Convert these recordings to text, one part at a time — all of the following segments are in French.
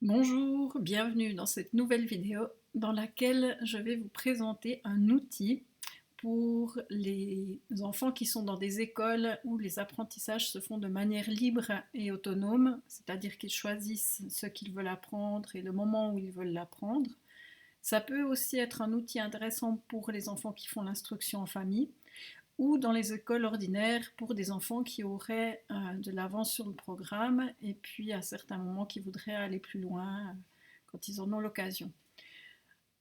Bonjour, bienvenue dans cette nouvelle vidéo dans laquelle je vais vous présenter un outil pour les enfants qui sont dans des écoles où les apprentissages se font de manière libre et autonome, c'est-à-dire qu'ils choisissent ce qu'ils veulent apprendre et le moment où ils veulent l'apprendre. Ça peut aussi être un outil intéressant pour les enfants qui font l'instruction en famille ou dans les écoles ordinaires pour des enfants qui auraient de l'avance sur le programme et puis à certains moments qui voudraient aller plus loin quand ils en ont l'occasion.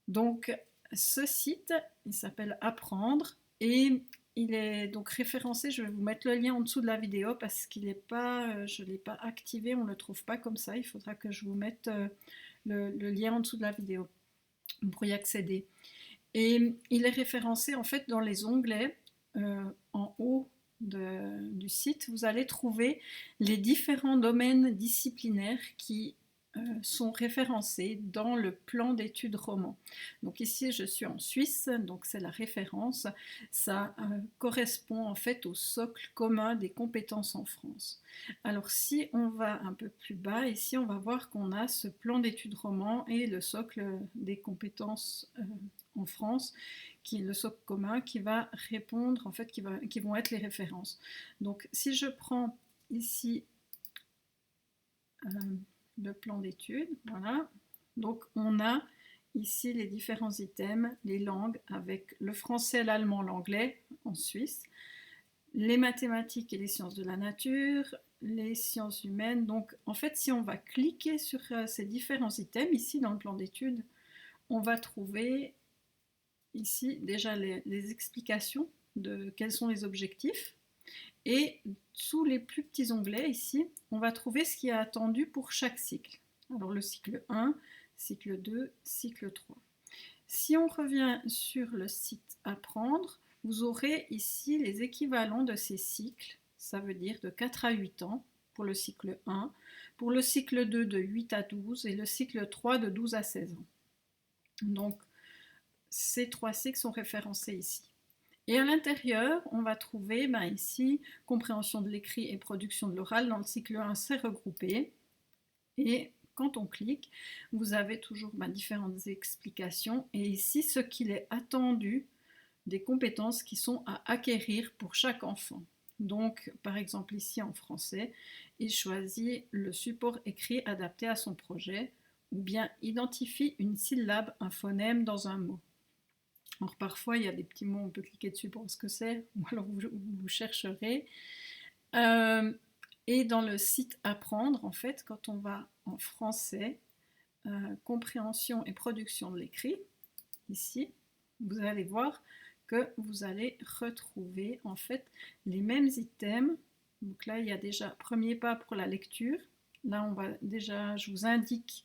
Donc ce site, il s'appelle Apprendre et il est donc référencé, je vais vous mettre le lien en dessous de la vidéo parce qu'il n'est pas, je ne l'ai pas activé, on ne le trouve pas comme ça, il faudra que je vous mette le lien en dessous de la vidéo pour y accéder. Et il est référencé en fait dans les onglets en haut du site, vous allez trouver les différents domaines disciplinaires qui sont référencés dans le plan d'études roman. Donc ici je suis en Suisse, donc c'est la référence, ça correspond en fait au socle commun des compétences en France. Alors si on va un peu plus bas, ici on va voir qu'on a ce plan d'études roman et le socle des compétences en France, qui est le socle commun, qui va répondre, en fait, qui vont être les références. Donc si je prends ici le plan d'études, voilà, donc on a ici les différents items, les langues avec le français, l'allemand, l'anglais en Suisse, les mathématiques et les sciences de la nature, les sciences humaines. Donc en fait si on va cliquer sur ces différents items ici dans le plan d'études, on va trouver ici déjà les explications de quels sont les objectifs. Et sous les plus petits onglets ici, on va trouver ce qui est attendu pour chaque cycle. Alors le cycle 1, cycle 2, cycle 3. Si on revient sur le site Apprendre, vous aurez ici les équivalents de ces cycles, ça veut dire de 4 à 8 ans pour le cycle 1, pour le cycle 2 de 8 à 12 et le cycle 3 de 12 à 16 ans. Donc ces trois cycles sont référencés ici. Et à l'intérieur, on va trouver ici compréhension de l'écrit et production de l'oral. Dans le cycle 1, c'est regroupé. Et quand on clique, vous avez toujours différentes explications. Et ici, ce qu'il est attendu des compétences qui sont à acquérir pour chaque enfant. Donc, par exemple, ici en français, il choisit le support écrit adapté à son projet ou bien identifie une syllabe, un phonème dans un mot. Alors parfois il y a des petits mots, on peut cliquer dessus pour voir ce que c'est, ou alors vous chercherez. Et dans le site Apprendre, en fait, quand on va en français, compréhension et production de l'écrit, ici, vous allez voir que vous allez retrouver en fait les mêmes items. Donc là, il y a déjà premier pas pour la lecture. Là, on va déjà, je vous indique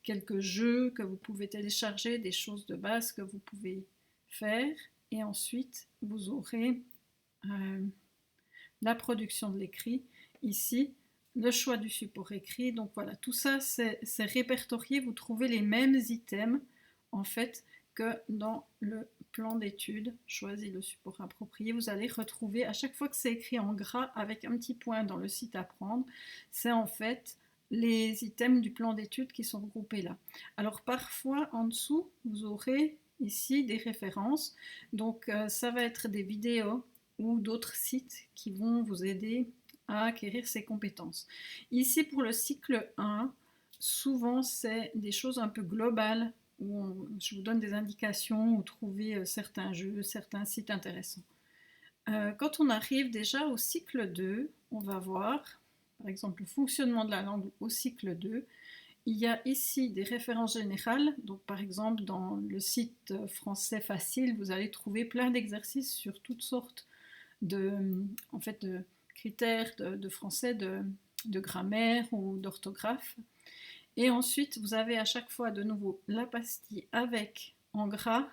quelques jeux que vous pouvez télécharger, des choses de base que vous pouvez faire, et ensuite vous aurez la production de l'écrit ici, le choix du support écrit. Donc voilà, tout ça c'est répertorié, vous trouvez les mêmes items en fait que dans le plan d'études. Choisis le support approprié, vous allez retrouver à chaque fois que c'est écrit en gras avec un petit point dans le site Apprendre, c'est en fait les items du plan d'études qui sont regroupés là. Alors parfois en dessous vous aurez ici des références, donc ça va être des vidéos ou d'autres sites qui vont vous aider à acquérir ces compétences. Ici pour le cycle 1, souvent c'est des choses un peu globales où je vous donne des indications où trouver certains jeux, certains sites intéressants. Quand on arrive déjà au cycle 2, on va voir par exemple le fonctionnement de la langue au cycle 2. Il y a ici des références générales, donc par exemple dans le site français facile, vous allez trouver plein d'exercices sur toutes sortes de critères de français, de grammaire ou d'orthographe. Et ensuite, vous avez à chaque fois de nouveau la pastille avec en gras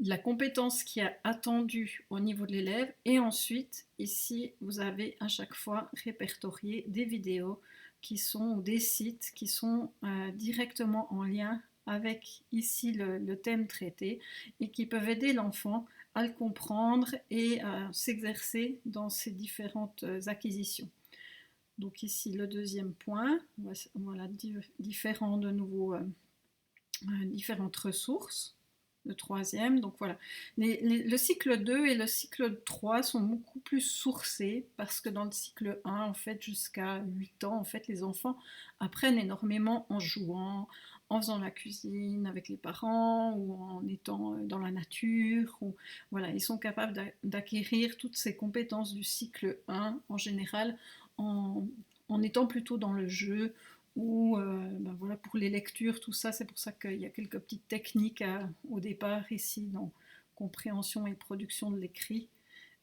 la compétence qui est attendue au niveau de l'élève. Et ensuite, ici, vous avez à chaque fois répertorié des vidéos qui sont, ou des sites qui sont directement en lien avec ici le thème traité et qui peuvent aider l'enfant à le comprendre et à s'exercer dans ses différentes acquisitions. Donc ici le deuxième point, voilà, différents de nouveau, différentes ressources. Le troisième, donc voilà. Le cycle 2 et le cycle 3 sont beaucoup plus sourcés parce que dans le cycle 1, en fait, jusqu'à 8 ans, en fait, les enfants apprennent énormément en jouant, en faisant la cuisine avec les parents ou en étant dans la nature. Ou, voilà, ils sont capables d'acquérir toutes ces compétences du cycle 1 en général en, en étant plutôt dans le jeu ou ben voilà, pour les lectures, tout ça, c'est pour ça qu'il y a quelques petites techniques au départ ici dans compréhension et production de l'écrit.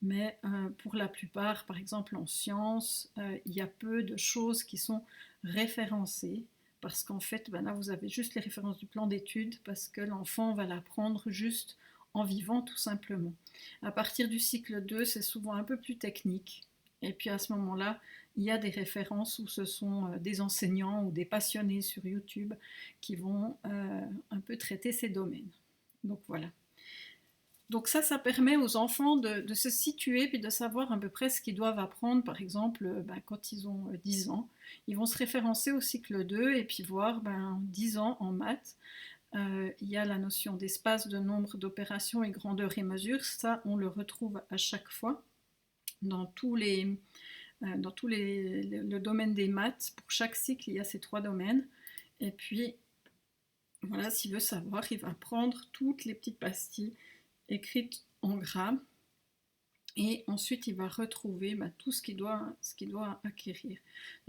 Mais pour la plupart, par exemple en sciences, il y a peu de choses qui sont référencées parce qu'en fait, ben là, vous avez juste les références du plan d'études parce que l'enfant va l'apprendre juste en vivant tout simplement. À partir du cycle 2, c'est souvent un peu plus technique. Et puis à ce moment-là, il y a des références où ce sont des enseignants ou des passionnés sur YouTube qui vont un peu traiter ces domaines. Donc voilà. Donc ça permet aux enfants de se situer puis de savoir à peu près ce qu'ils doivent apprendre. Par exemple, quand ils ont 10 ans, ils vont se référencer au cycle 2 et puis voir 10 ans en maths. Il y a la notion d'espace, de nombre, d'opérations et grandeur et mesure. Ça, on le retrouve à chaque fois dans le domaine des maths. Pour chaque cycle, il y a ces 3 domaines. Et puis, voilà, s'il veut savoir, il va prendre toutes les petites pastilles écrites en gras. Et ensuite, il va retrouver tout ce qu'il doit acquérir.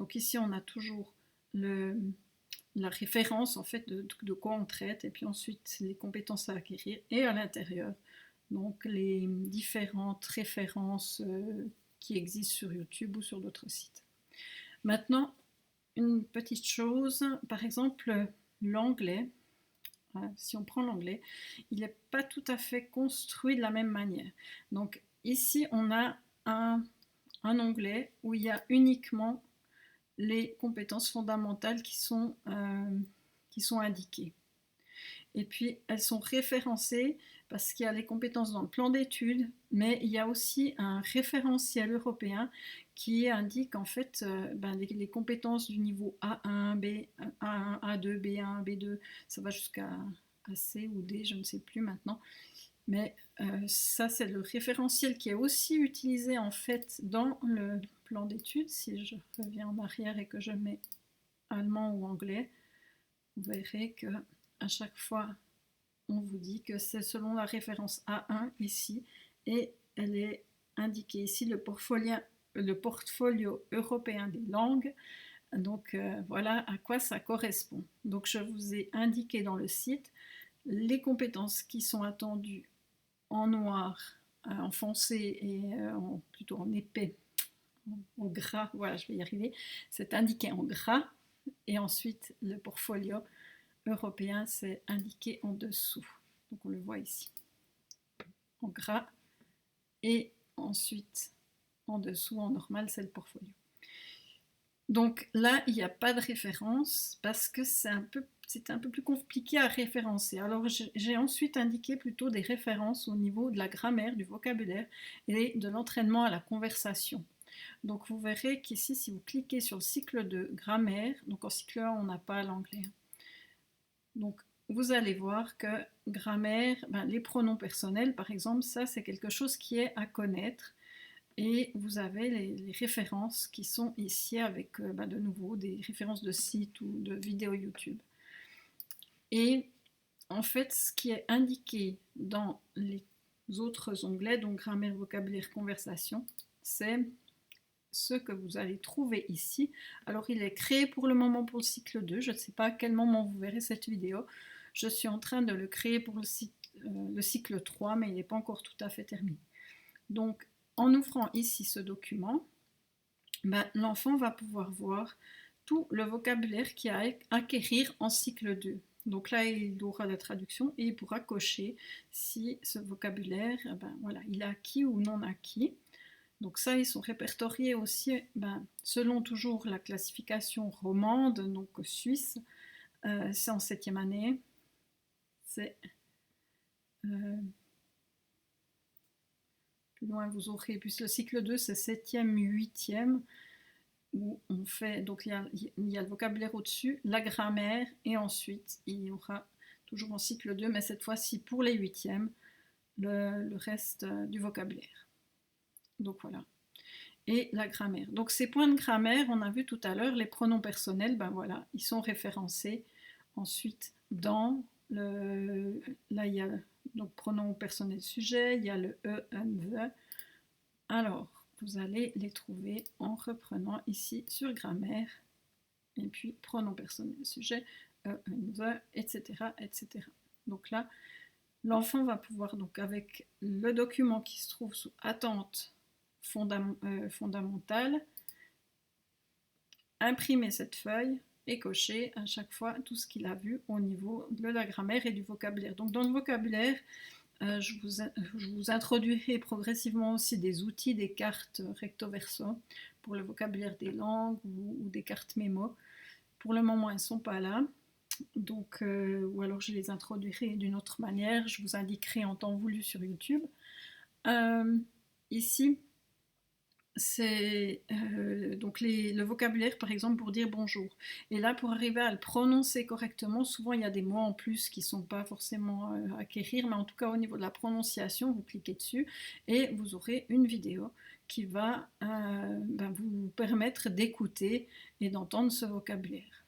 Donc ici, on a toujours la référence en fait de quoi on traite, et puis ensuite les compétences à acquérir, et à l'intérieur, donc les différentes références qui existent sur YouTube ou sur d'autres sites. Maintenant, une petite chose, par exemple, l'anglais. Si on prend l'anglais, il n'est pas tout à fait construit de la même manière. Donc ici, on a un onglet où il y a uniquement les compétences fondamentales qui sont indiquées. Et puis, elles sont référencées parce qu'il y a les compétences dans le plan d'études, mais il y a aussi un référentiel européen qui indique en fait les compétences du niveau A1, A1, A2, B1, B2, ça va jusqu'à C ou D, je ne sais plus maintenant. Mais ça, c'est le référentiel qui est aussi utilisé en fait dans le plan d'études. Si je reviens en arrière et que je mets allemand ou anglais, vous verrez que à chaque fois, on vous dit que c'est selon la référence A1 ici, et elle est indiquée ici, le portfolio européen des langues. Donc voilà à quoi ça correspond. Donc je vous ai indiqué dans le site les compétences qui sont attendues en noir, en foncé et plutôt en épais, en gras, voilà, je vais y arriver. C'est indiqué en gras, et ensuite le portfolio européen, c'est indiqué en dessous. Donc on le voit ici, en gras, et ensuite en dessous, en normal, c'est le portfolio. Donc là, il n'y a pas de référence parce que c'est un peu plus compliqué à référencer. Alors j'ai ensuite indiqué plutôt des références au niveau de la grammaire, du vocabulaire et de l'entraînement à la conversation. Donc vous verrez qu'ici, si vous cliquez sur le cycle de grammaire, donc en cycle 1, on n'a pas l'anglais. Donc vous allez voir que grammaire, les pronoms personnels par exemple, ça c'est quelque chose qui est à connaître. Et vous avez les références qui sont ici avec de nouveau des références de sites ou de vidéos YouTube. Et en fait, ce qui est indiqué dans les autres onglets, donc grammaire, vocabulaire, conversation, c'est ce que vous allez trouver ici. Alors il est créé pour le moment pour le cycle 2, je ne sais pas à quel moment vous verrez cette vidéo. Je suis en train de le créer pour le cycle 3, mais il n'est pas encore tout à fait terminé. Donc en ouvrant ici ce document, l'enfant va pouvoir voir tout le vocabulaire qu'il y a à acquérir en cycle 2. Donc là, il aura la traduction et il pourra cocher si ce vocabulaire, voilà, il est acquis ou non acquis. Donc ça, ils sont répertoriés aussi selon toujours la classification romande, donc suisse. C'est en 7e année. C'est plus loin, vous aurez, puis le cycle 2, c'est 7e, 8e. où on fait, donc il y a le vocabulaire au-dessus, la grammaire, et ensuite il y aura toujours en cycle 2, mais cette fois-ci pour les huitièmes, le reste du vocabulaire. Donc voilà. Et la grammaire. Donc ces points de grammaire, on a vu tout à l'heure, les pronoms personnels, ben voilà, ils sont référencés ensuite dans le... Là, il y a donc pronom personnel sujet, il y a le e, un, the. Alors, vous allez les trouver en reprenant ici sur grammaire, et puis pronom personnel sujet, e, un, the, etc., etc. Donc là, l'enfant va pouvoir, donc avec le document qui se trouve sous attente fondamentale, imprimer cette feuille et cocher à chaque fois tout ce qu'il a vu au niveau de la grammaire et du vocabulaire. Donc dans le vocabulaire, je vous introduirai progressivement aussi des outils, des cartes recto-verso pour le vocabulaire des langues ou des cartes mémo. Pour le moment, elles ne sont pas là. Donc, ou alors je les introduirai d'une autre manière, je vous indiquerai en temps voulu sur YouTube. Ici, c'est donc le vocabulaire, par exemple, pour dire bonjour. Et là, pour arriver à le prononcer correctement, souvent il y a des mots en plus qui ne sont pas forcément à acquérir, mais en tout cas au niveau de la prononciation, vous cliquez dessus et vous aurez une vidéo qui va vous permettre d'écouter et d'entendre ce vocabulaire.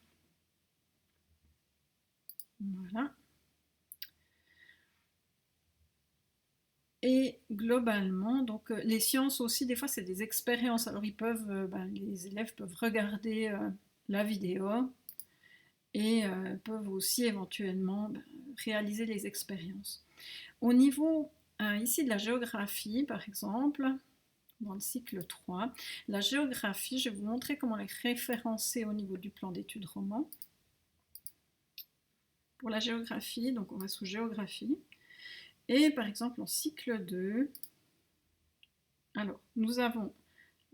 Voilà. Et globalement, donc les sciences aussi, des fois, c'est des expériences. Alors, les élèves peuvent regarder la vidéo et peuvent aussi éventuellement réaliser les expériences. Au niveau ici de la géographie, par exemple, dans le cycle 3, la géographie, je vais vous montrer comment les référencer au niveau du plan d'études roman. Pour la géographie, donc on va sous géographie. Et par exemple, en cycle 2, alors, nous avons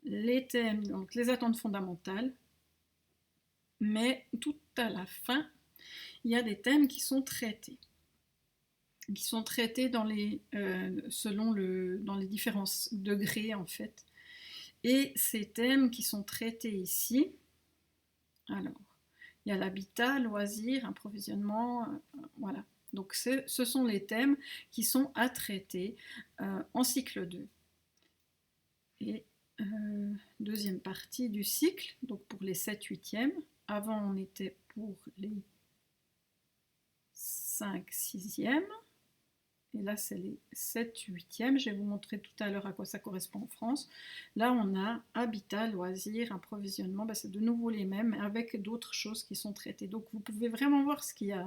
les thèmes, donc les attentes fondamentales, mais tout à la fin, il y a des thèmes qui sont traités dans dans les différents degrés en fait. Et ces thèmes qui sont traités ici, alors, il y a l'habitat, loisirs, approvisionnement, voilà. Donc ce sont les thèmes qui sont à traiter en cycle 2. Et deuxième partie du cycle, donc pour les 7/8e. Avant, on était pour les 5/6e. Et là, c'est les 7/8e. Je vais vous montrer tout à l'heure à quoi ça correspond en France. Là, on a habitat, loisirs, approvisionnement. C'est de nouveau les mêmes, avec d'autres choses qui sont traitées. Donc, vous pouvez vraiment voir ce qu'il y a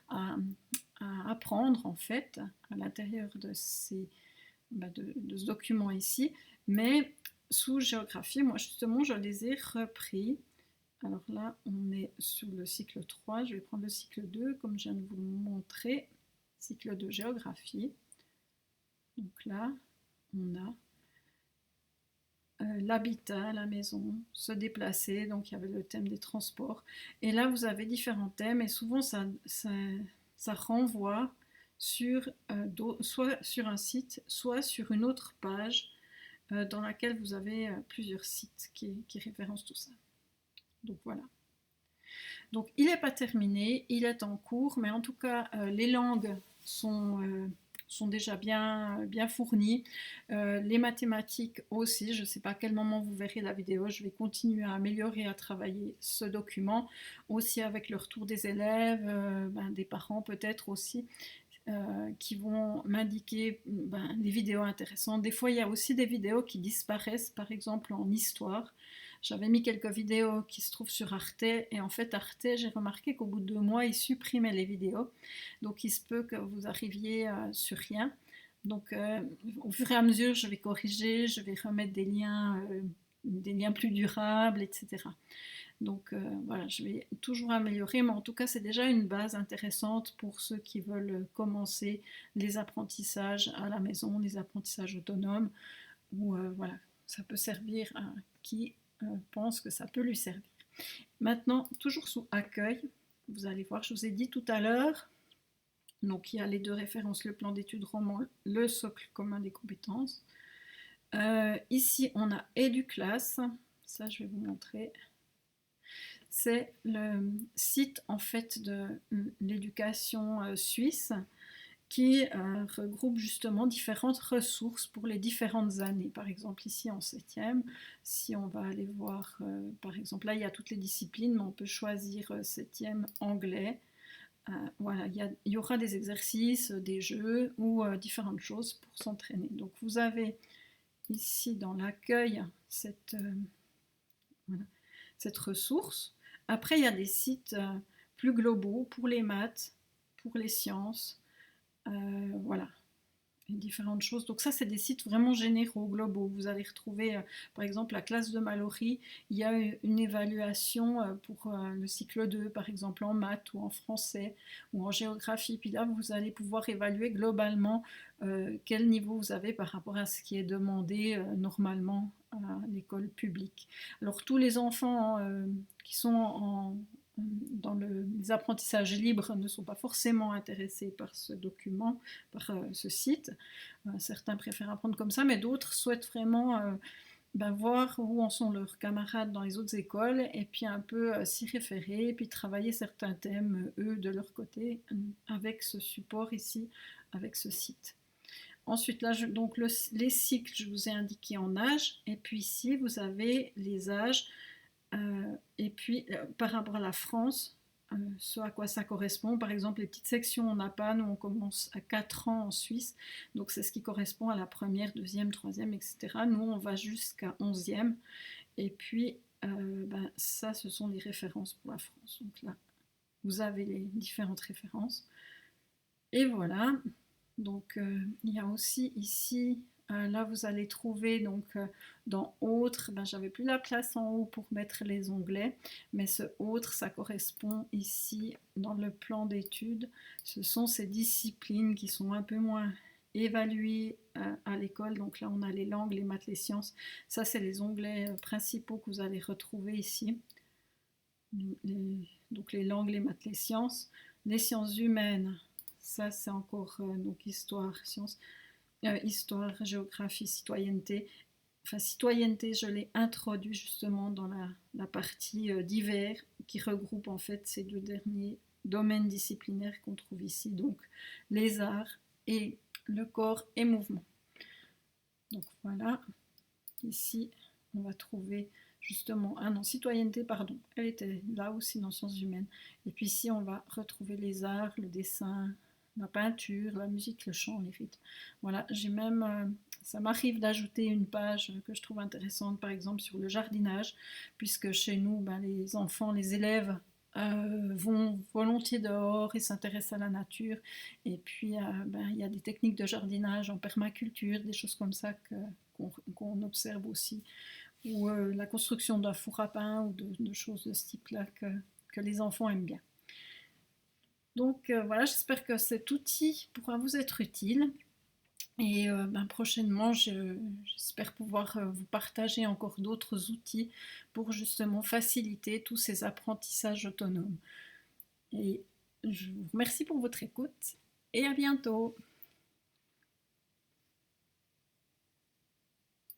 à apprendre, en fait, à l'intérieur de ce document ici. Mais sous géographie, moi justement, je les ai repris. Alors là, on est sur le cycle 3. Je vais prendre le cycle 2, comme je viens de vous le montrer. Cycle de géographie. Donc là, on a l'habitat, la maison, se déplacer. Donc il y avait le thème des transports. Et là, vous avez différents thèmes. Et souvent, ça renvoie sur, soit sur un site, soit sur une autre page dans laquelle vous avez plusieurs sites qui référencent tout ça. Donc voilà. Donc il n'est pas terminé, il est en cours, mais en tout cas les langues sont déjà bien fournies. Les mathématiques aussi, je ne sais pas à quel moment vous verrez la vidéo, je vais continuer à améliorer, à travailler ce document, aussi avec le retour des élèves, des parents peut-être aussi, qui vont m'indiquer des vidéos intéressantes. Des fois, il y a aussi des vidéos qui disparaissent, par exemple en histoire. J'avais mis quelques vidéos qui se trouvent sur Arte, et en fait, Arte, j'ai remarqué qu'au bout de 2 mois, ils supprimaient les vidéos. Donc, il se peut que vous arriviez sur rien. Donc, au fur et à mesure, je vais corriger, je vais remettre des liens plus durables, etc. Donc voilà, je vais toujours améliorer, mais en tout cas, c'est déjà une base intéressante pour ceux qui veulent commencer les apprentissages à la maison, les apprentissages autonomes, ou voilà, ça peut servir à qui pense que ça peut lui servir. Maintenant, toujours sous accueil, vous allez voir, je vous ai dit tout à l'heure, donc il y a les 2 références, le plan d'études roman, le socle commun des compétences. Ici, on a EduClass. ça je vais vous montrer. C'est le site en fait de l'éducation suisse qui regroupe justement différentes ressources pour les différentes années. Par exemple, ici en 7e, si on va aller voir, par exemple, là il y a toutes les disciplines, mais on peut choisir 7e anglais. Voilà, il y aura des exercices, des jeux ou différentes choses pour s'entraîner. Donc vous avez ici dans l'accueil voilà, cette ressource. Après, il y a des sites plus globaux pour les maths, pour les sciences, voilà, différentes choses. Donc ça, c'est des sites vraiment généraux, globaux. Vous allez retrouver, par exemple, la classe de Mallory. Il y a une évaluation pour le cycle 2, par exemple, en maths ou en français ou en géographie. Puis là, vous allez pouvoir évaluer globalement quel niveau vous avez par rapport à ce qui est demandé normalement à l'école publique. Alors, tous les enfants qui sont dans les apprentissages libres ne sont pas forcément intéressés par ce document, par ce site. Certains préfèrent apprendre comme ça, mais d'autres souhaitent vraiment voir où en sont leurs camarades dans les autres écoles et puis un peu s'y référer et puis travailler certains thèmes, eux, de leur côté, avec ce support ici, avec ce site. Ensuite, là, donc les cycles, je vous ai indiqué en âge, et puis ici, vous avez les âges. Et puis, par rapport à la France, ce à quoi ça correspond, par exemple, les petites sections on n'a pas, nous on commence à 4 ans en Suisse, donc c'est ce qui correspond à la première, deuxième, troisième, etc. Nous on va jusqu'à 11e, et puis ça ce sont les références pour la France. Donc là, vous avez les différentes références. Et voilà, donc il y a aussi ici là, vous allez trouver donc dans autres, j'avais plus la place en haut pour mettre les onglets, mais ce autre, ça correspond ici dans le plan d'études. Ce sont ces disciplines qui sont un peu moins évaluées à l'école. Donc là, on a les langues, les maths, les sciences. Ça, c'est les onglets principaux que vous allez retrouver ici. Donc les langues, les maths, les sciences. Les sciences humaines, ça c'est encore donc histoire, sciences. Histoire, géographie, citoyenneté. Enfin, citoyenneté, je l'ai introduit justement dans la partie divers qui regroupe en fait ces deux derniers domaines disciplinaires qu'on trouve ici, donc les arts et le corps et mouvement. Donc voilà, ici on va trouver justement, non, citoyenneté, pardon, elle était là aussi dans sciences humaines. Et puis ici on va retrouver les arts, le dessin, la peinture, la musique, le chant, les rythmes. Voilà, j'ai même, ça m'arrive d'ajouter une page que je trouve intéressante, par exemple sur le jardinage, puisque chez nous, les enfants, les élèves vont volontiers dehors et s'intéressent à la nature. Et puis, il y a des techniques de jardinage en permaculture, des choses comme ça qu'on observe aussi, ou la construction d'un four à pain ou de choses de ce type-là que les enfants aiment bien. Donc voilà, j'espère que cet outil pourra vous être utile. Et prochainement, j'espère pouvoir vous partager encore d'autres outils pour justement faciliter tous ces apprentissages autonomes. Et je vous remercie pour votre écoute et à bientôt.